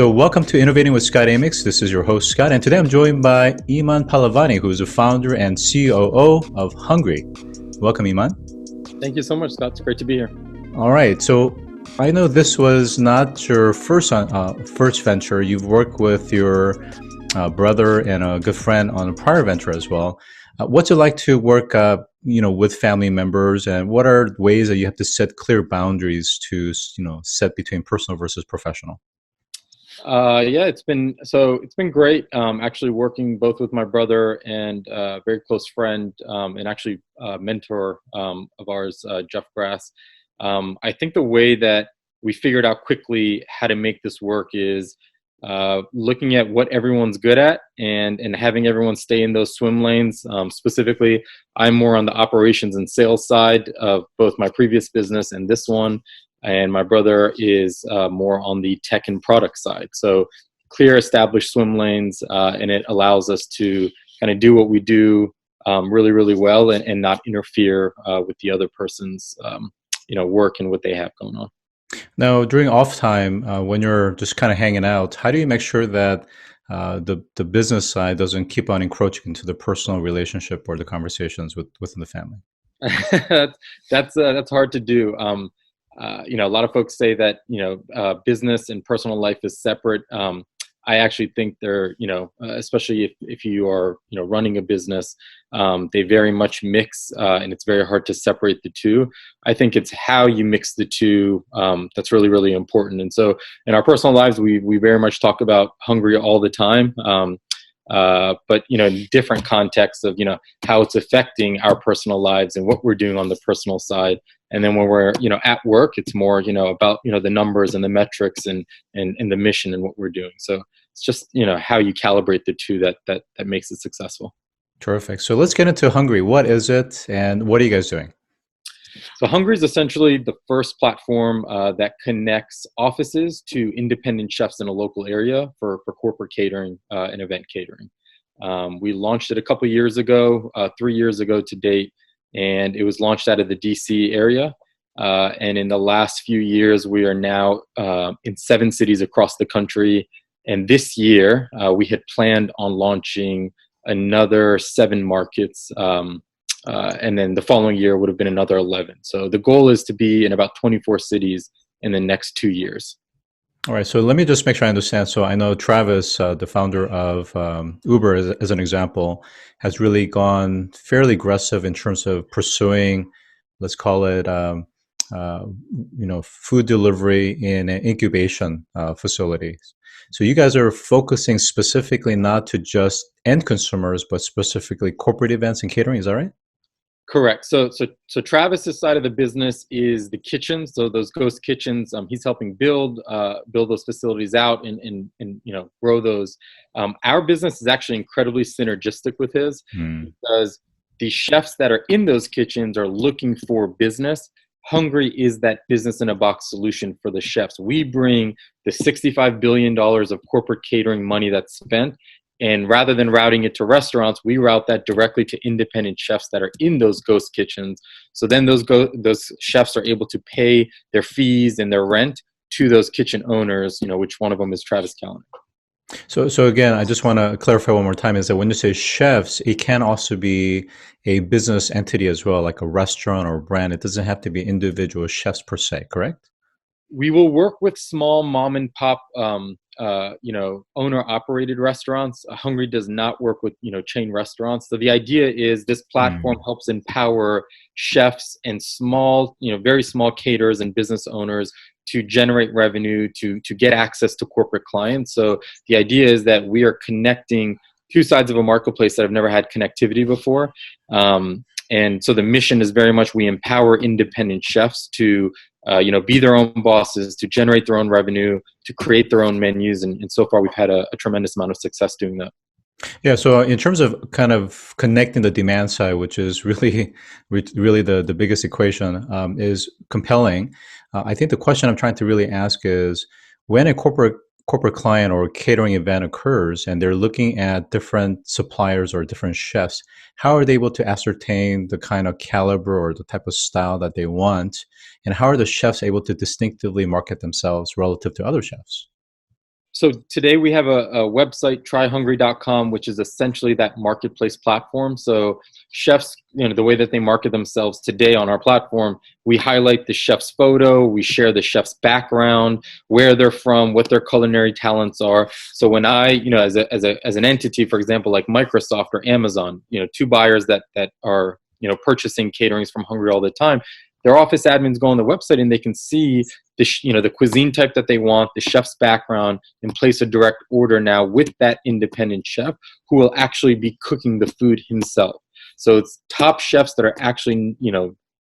So welcome to Innovating with Scott Amyx. This is your host, Scott, and today I'm joined by Eman Pahlavani, who is the founder and COO of HUNGRY. Welcome, Eman. Thank you so much, Scott. It's great to be here. All right. So I know this was not your first venture. You've worked with your brother and a good friend on a prior venture as well. What's it like to work, with family members, and what are ways that you have to set clear boundaries to, set between personal versus professional? It's been great. Actually working both with my brother and a very close friend, and actually a mentor of ours, Jeff Grass. I think the way that we figured out quickly how to make this work is looking at what everyone's good at and having everyone stay in those swim lanes. Specifically, I'm more on the operations and sales side of both my previous business and this one. And my brother is more on the tech and product side. So clear, established swim lanes, and it allows us to kind of do what we do really, really well and not interfere with the other person's, work and what they have going on. Now, during off time, when you're just kind of hanging out, how do you make sure that the business side doesn't keep on encroaching into the personal relationship or the conversations within the family? That's hard to do. A lot of folks say that, business and personal life is separate. I actually think they're, especially if you are, running a business, they very much mix, and it's very hard to separate the two. I think it's how you mix the two that's really, really important. And so in our personal lives, we very much talk about HUNGRY all the time. But in different contexts of, how it's affecting our personal lives and what we're doing on the personal side. And then when we're, at work, it's more, about, the numbers and the metrics and the mission and what we're doing. So it's just, how you calibrate the two that makes it successful. Terrific. So let's get into HUNGRY. What is it and what are you guys doing? So HUNGRY is essentially the first platform that connects offices to independent chefs in a local area for corporate catering and event catering. We launched it a couple years ago, 3 years ago to date, and it was launched out of the D.C. area. And in the last few years, we are now in 7 cities across the country. And this year, we had planned on launching another 7 markets. And then the following year would have been another 11. So the goal is to be in about 24 cities in the next 2 years. All right. So let me just make sure I understand. So I know Travis, the founder of Uber, as an example, has really gone fairly aggressive in terms of pursuing, let's call it, food delivery in an incubation facility. So you guys are focusing specifically not to just end consumers, but specifically corporate events and catering. Is that right? Correct. So Travis's side of the business is the kitchens. So those ghost kitchens, he's helping build those facilities out and grow those. Our business is actually incredibly synergistic with his because the chefs that are in those kitchens are looking for business. HUNGRY is that business in a box solution for the chefs. We bring the $65 billion of corporate catering money that's spent. And rather than routing it to restaurants, we route that directly to independent chefs that are in those ghost kitchens. So then those chefs are able to pay their fees and their rent to those kitchen owners, which one of them is Travis Callan. So again, I just want to clarify one more time is that when you say chefs, it can also be a business entity as well, like a restaurant or a brand. It doesn't have to be individual chefs per se, correct? We will work with small mom and pop owner-operated restaurants. HUNGRY does not work with, chain restaurants. So the idea is this platform helps empower chefs and small, very small caterers and business owners to generate revenue, to get access to corporate clients. So the idea is that we are connecting two sides of a marketplace that have never had connectivity before. And so the mission is very much we empower independent chefs to be their own bosses, to generate their own revenue, to create their own menus. And so far, we've had a tremendous amount of success doing that. Yeah. So in terms of kind of connecting the demand side, which is really the biggest equation, is compelling. I think the question I'm trying to really ask is when a corporate client or catering event occurs and they're looking at different suppliers or different chefs, how are they able to ascertain the kind of caliber or the type of style that they want? And how are the chefs able to distinctively market themselves relative to other chefs? So today we have a website, tryhungry.com, which is essentially that marketplace platform. So chefs, the way that they market themselves today on our platform, we highlight the chef's photo, we share the chef's background, where they're from, what their culinary talents are. So when I, as an entity, for example, like Microsoft or Amazon, two buyers that are, purchasing caterings from Hungry all the time, their office admins go on the website and they can see the cuisine type that they want, the chef's background, and place a direct order now with that independent chef who will actually be cooking the food himself. So it's top chefs that are actually,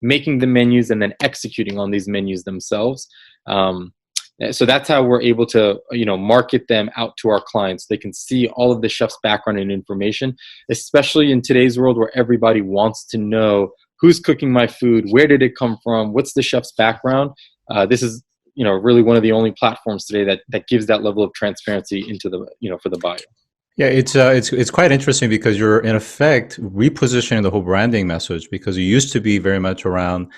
making the menus and then executing on these menus themselves. So that's how we're able to, market them out to our clients. They can see all of the chef's background and information, especially in today's world where everybody wants to know who's cooking my food, where did it come from, what's the chef's background. This is, really one of the only platforms today that gives that level of transparency into the, for the buyer. Yeah, it's quite interesting because you're in effect repositioning the whole branding message, because it used to be very much around,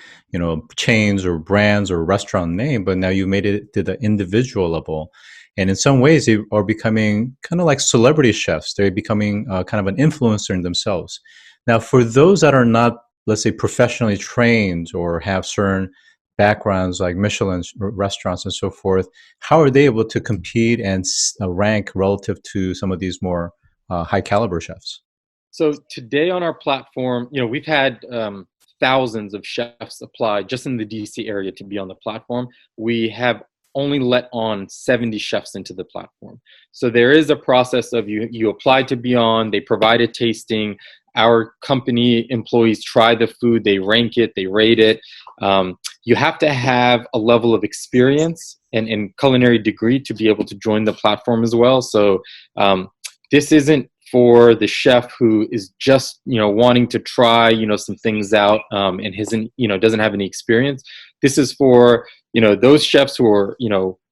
chains or brands or restaurant name, but now you made it to the individual level. And in some ways, they are becoming kind of like celebrity chefs. They're becoming kind of an influencer in themselves. Now, for those that are not, let's say, professionally trained or have certain backgrounds like Michelin restaurants and so forth, how are they able to compete and rank relative to some of these more high caliber chefs? So today on our platform, we've had thousands of chefs apply just in the DC area to be on the platform. We have only let on 70 chefs into the platform. So there is a process of you apply to be on, they provide a tasting, our company employees try the food, they rank it, they rate it. You have to have a level of experience and culinary degree to be able to join the platform as well. So this isn't for the chef who is just wanting to try some things out and doesn't have any experience. This is for those chefs who are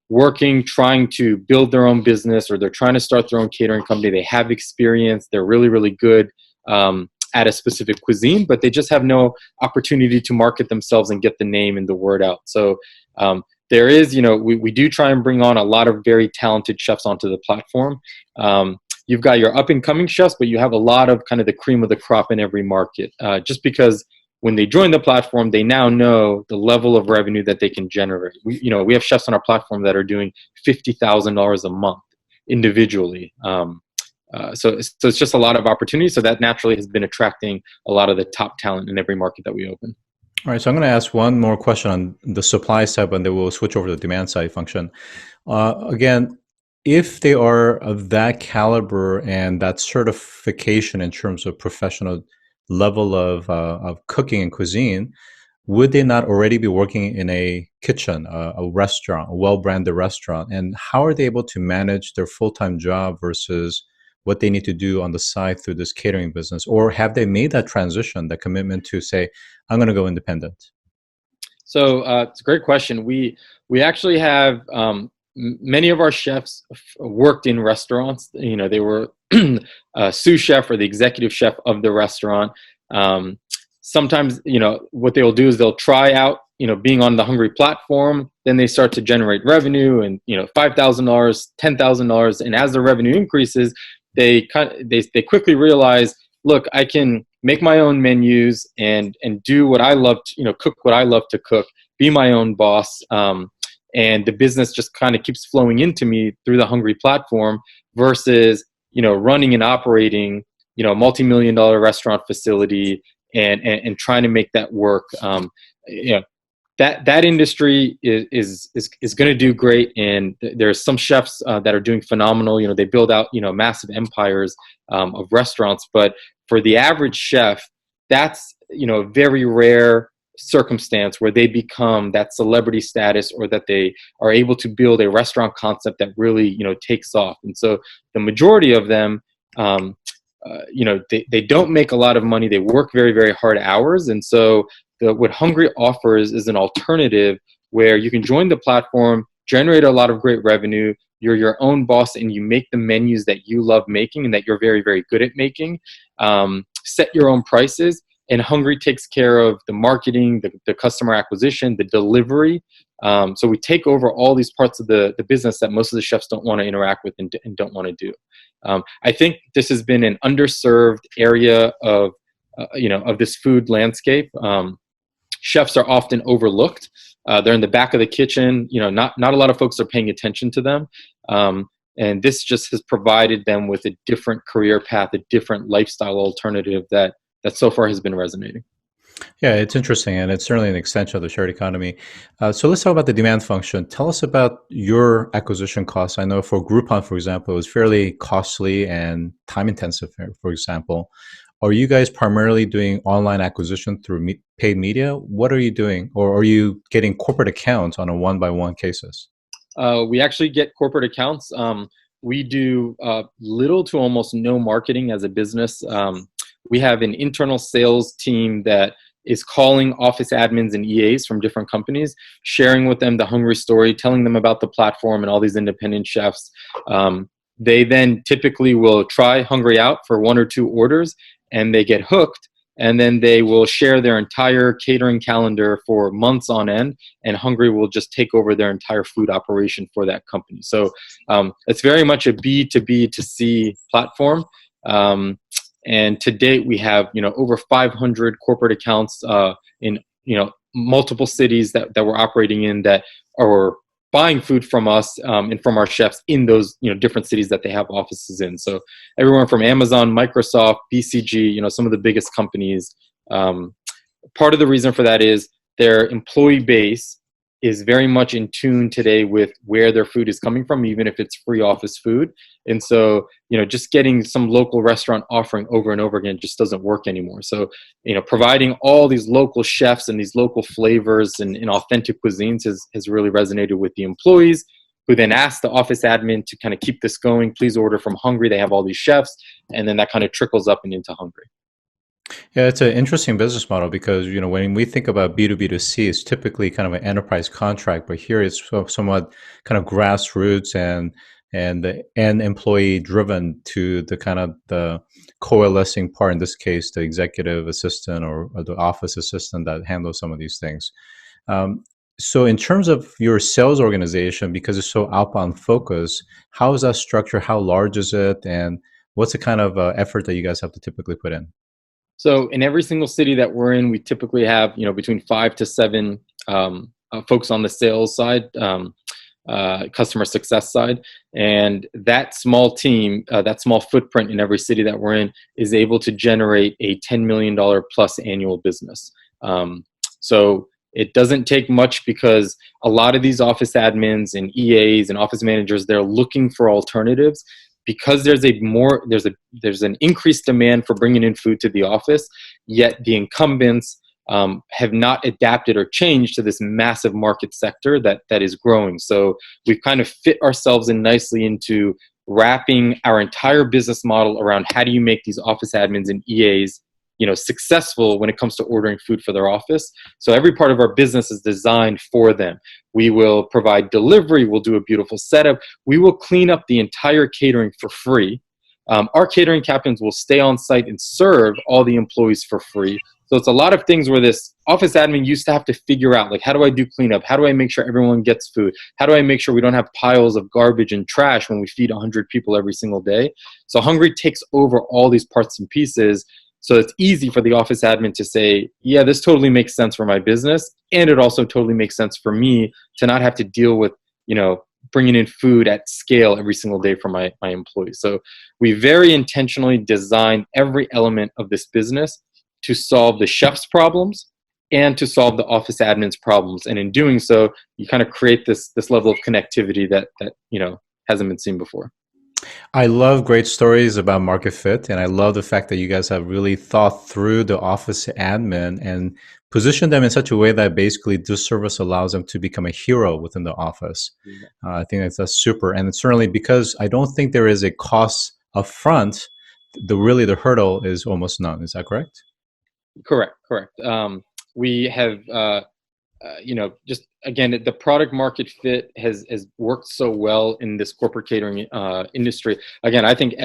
working, trying to build their own business, or they're trying to start their own catering company. They have experience, they're really, really good at a specific cuisine, but they just have no opportunity to market themselves and get the name and the word out. So there is, we do try and bring on a lot of very talented chefs onto the platform. You've got your up and coming chefs, but you have a lot of kind of the cream of the crop in every market, just because when they join the platform, they now know the level of revenue that they can generate. We have chefs on our platform that are doing $50,000 a month individually. So it's just a lot of opportunity. So that naturally has been attracting a lot of the top talent in every market that we open. All right, so I'm going to ask one more question on the supply side, and then we'll switch over to the demand side function. Again, if they are of that caliber and that certification in terms of professional level of cooking and cuisine, would they not already be working in a kitchen, a restaurant, a well-branded restaurant? And how are they able to manage their full-time job versus what they need to do on the side through this catering business? Or have they made that transition, that commitment to say, I'm going to go independent? So it's a great question. We actually have many of our chefs worked in restaurants. They were a sous chef or the executive chef of the restaurant. Sometimes, what they'll do is they'll try out, being on the Hungry platform. Then they start to generate revenue and, $5,000, $10,000. And as the revenue increases, they quickly realize, look, I can make my own menus and do what I love to, cook what I love to cook, be my own boss. And the business just kind of keeps flowing into me through the Hungry platform versus, running and operating, a multi-million-dollar restaurant facility and trying to make that work. That industry is going to do great, and there's some chefs that are doing phenomenal. They build out massive empires of restaurants, but for the average chef, that's a very rare circumstance where they become that celebrity status, or that they are able to build a restaurant concept that really takes off. And so the majority of them, they don't make a lot of money. They work very, very hard hours, and so what Hungry offers is an alternative where you can join the platform, generate a lot of great revenue. You're your own boss, and you make the menus that you love making and that you're very, very good at making. Set your own prices, and Hungry takes care of the marketing, the customer acquisition, the delivery, So we take over all these parts of the business that most of the chefs don't want to interact with and don't want to do. I think this has been an underserved area of of this food landscape. Chefs are often overlooked. They're in the back of the kitchen. Not a lot of folks are paying attention to them. And this just has provided them with a different career path, a different lifestyle alternative that so far has been resonating. Yeah, it's interesting, and it's certainly an extension of the shared economy. So let's talk about the demand function. Tell us about your acquisition costs. I know for Groupon, for example, it was fairly costly and time intensive, for example. Are you guys primarily doing online acquisition through paid media? What are you doing? Or are you getting corporate accounts on a one-by-one cases? We actually get corporate accounts. We do little to almost no marketing as a business. We have an internal sales team that is calling office admins and EAs from different companies, sharing with them the Hungry story, telling them about the platform and all these independent chefs. They then typically will try Hungry out for 1 or 2 orders, and they get hooked. And then they will share their entire catering calendar for months on end, and Hungry will just take over their entire food operation for that company. So it's very much a B2B to C platform. And to date, we have over 500 corporate accounts in multiple cities that we're operating in that are buying food from us and from our chefs in those different cities that they have offices in. So everyone from Amazon, Microsoft, BCG, some of the biggest companies. Part of the reason for that is their employee base is very much in tune today with where their food is coming from, even if it's free office food. And so, just getting some local restaurant offering over and over again just doesn't work anymore. So, providing all these local chefs and these local flavors and authentic cuisines has really resonated with the employees, who then ask the office admin to kind of keep this going. Please order from Hungry. They have all these chefs. And then that kind of trickles up and into Hungry. Yeah, it's an interesting business model because, when we think about B2B to C, it's typically kind of an enterprise contract, but here it's somewhat kind of grassroots and the end employee driven to the kind of the coalescing part, in this case, the executive assistant or the office assistant that handles some of these things. So in terms of your sales organization, because it's so outbound focused, how is that structured? How large is it? And what's the kind of effort that you guys have to typically put in? So in every single city that we're in, we typically have between 5 to 7 folks on the sales side, customer success side, and that small team, that small footprint in every city that we're in, is able to generate a $10 million plus annual business. So it doesn't take much, because a lot of these office admins and EAs and office managers, they're looking for alternatives. Because there's an increased demand for bringing in food to the office, yet the incumbents have not adapted or changed to this massive market sector that is growing. So we've kind of fit ourselves in nicely into wrapping our entire business model around how do you make these office admins and EAs successful when it comes to ordering food for their office. So every part of our business is designed for them. We will provide delivery. We'll do a beautiful setup. We will clean up the entire catering for free. Our catering captains will stay on site and serve all the employees for free. So it's a lot of things where this office admin used to have to figure out, like, how do I do cleanup? How do I make sure everyone gets food? How do I make sure we don't have piles of garbage and trash when we feed 100 people every single day? So Hungry takes over all these parts and pieces. So it's easy for the office admin to say, yeah, this totally makes sense for my business. And it also totally makes sense for me to not have to deal with, bringing in food at scale every single day for my employees. So we very intentionally designed every element of this business to solve the chef's problems and to solve the office admin's problems. And in doing so, you kind of create this level of connectivity that hasn't been seen before. I love great stories about market fit, and I love the fact that you guys have really thought through the office admin and positioned them in such a way that basically this service allows them to become a hero within the office. I think that's super, and it's certainly because I don't think there is a cost upfront. The hurdle is almost none. Is that correct? Correct. We have just again, the product market fit has worked so well in this corporate catering industry. Again, I think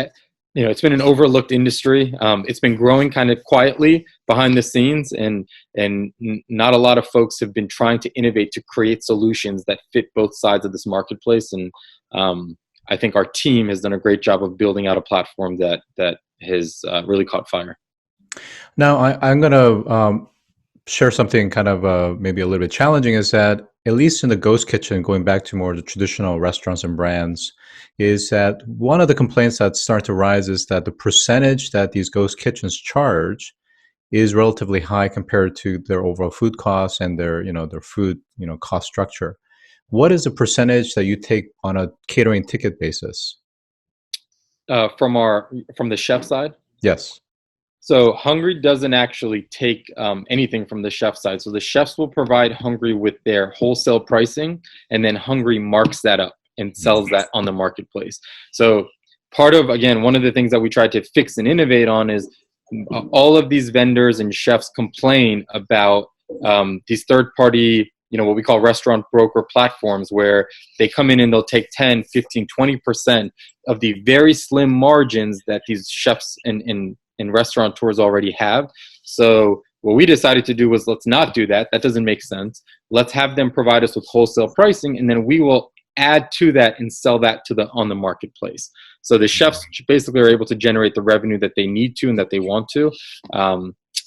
It's been an overlooked industry. It's been growing kind of quietly behind the scenes, and not a lot of folks have been trying to innovate to create solutions that fit both sides of this marketplace. And I think our team has done a great job of building out a platform that has really caught fire. Now, I'm going to share something kind of maybe a little bit challenging, is that at least in the ghost kitchen, going back to more the traditional restaurants and brands, is that one of the complaints that start to rise is that the percentage that these ghost kitchens charge is relatively high compared to their overall food costs and their food cost structure. What is the percentage that you take on a catering ticket basis? From the chef side. Yes. So Hungry doesn't actually take anything from the chef side. So the chefs will provide Hungry with their wholesale pricing, and then Hungry marks that up and sells that on the marketplace. So again, one of the things that we tried to fix and innovate on is all of these vendors and chefs complain about these third-party, what we call restaurant broker platforms, where they come in and they'll take 10, 15, 20% of the very slim margins that these chefs and restaurateurs already have. So what we decided to do was, let's not do that. That doesn't make sense. Let's have them provide us with wholesale pricing, and then we will add to that and sell that on the marketplace. So the chefs basically are able to generate the revenue that they need to and that they want to.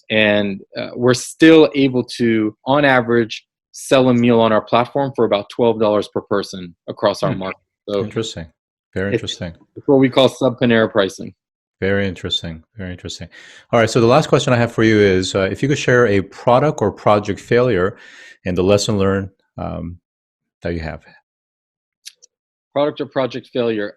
And we're still able to, on average, sell a meal on our platform for about $12 per person across our market. So interesting. Very interesting. It's what we call sub-Panera pricing. Very interesting. Very interesting. All right. So the last question I have for you is, if you could share a product or project failure and the lesson learned that you have. Product or project failure.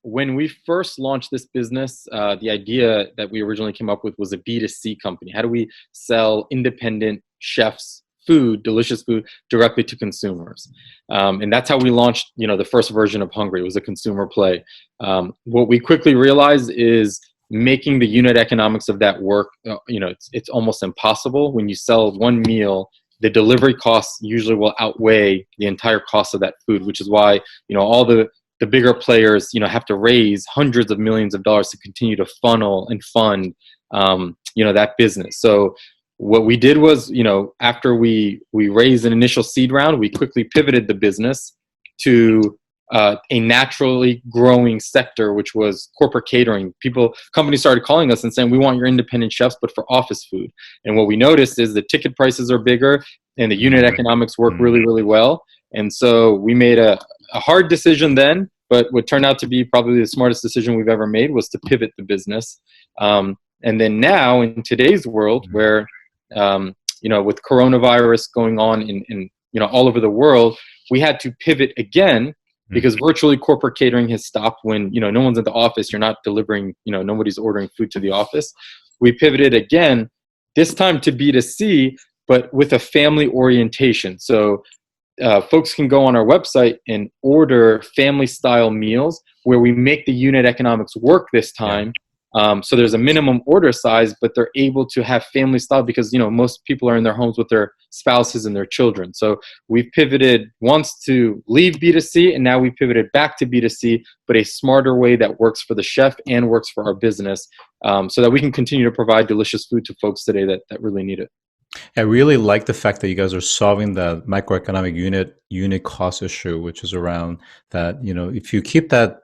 When we first launched this business, the idea that we originally came up with was a B2C company. How do we sell independent chefs food, delicious food, directly to consumers? And that's how we launched, the first version of Hungry. It was a consumer play. What we quickly realized is making the unit economics of that work, it's almost impossible. When you sell one meal, the delivery costs usually will outweigh the entire cost of that food, which is why, all the bigger players, have to raise hundreds of millions of dollars to continue to funnel and fund, that business. So what we did was, after we raised an initial seed round, we quickly pivoted the business to a naturally growing sector, which was corporate catering. Companies started calling us and saying, we want your independent chefs, but for office food. And what we noticed is the ticket prices are bigger and the unit economics work really, really well. And so we made a hard decision then, but what turned out to be probably the smartest decision we've ever made was to pivot the business. And then now in today's world where, with coronavirus going on in all over the world, we had to pivot again, because virtually corporate catering has stopped. When no one's at the office, you're not delivering, nobody's ordering food to the office. We pivoted again, this time to B2C, but with a family orientation. So folks can go on our website and order family style meals where we make the unit economics work this time. So there's a minimum order size, but they're able to have family style because, most people are in their homes with their spouses and their children. So we've pivoted once to leave B2C, and now we pivoted back to B2C, but a smarter way that works for the chef and works for our business, so that we can continue to provide delicious food to folks today that really need it. I really like the fact that you guys are solving the microeconomic unit cost issue, which is around that, if you keep that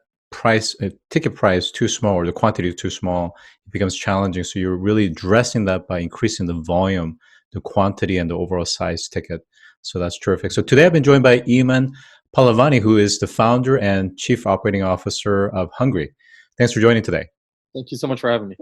ticket price too small, or the quantity too small, it becomes challenging. So you're really addressing that by increasing the volume, the quantity, and the overall size ticket. So that's terrific. So today I've been joined by Eman Pahlavani, who is the founder and chief operating officer of Hungry. Thanks for joining today. Thank you so much for having me.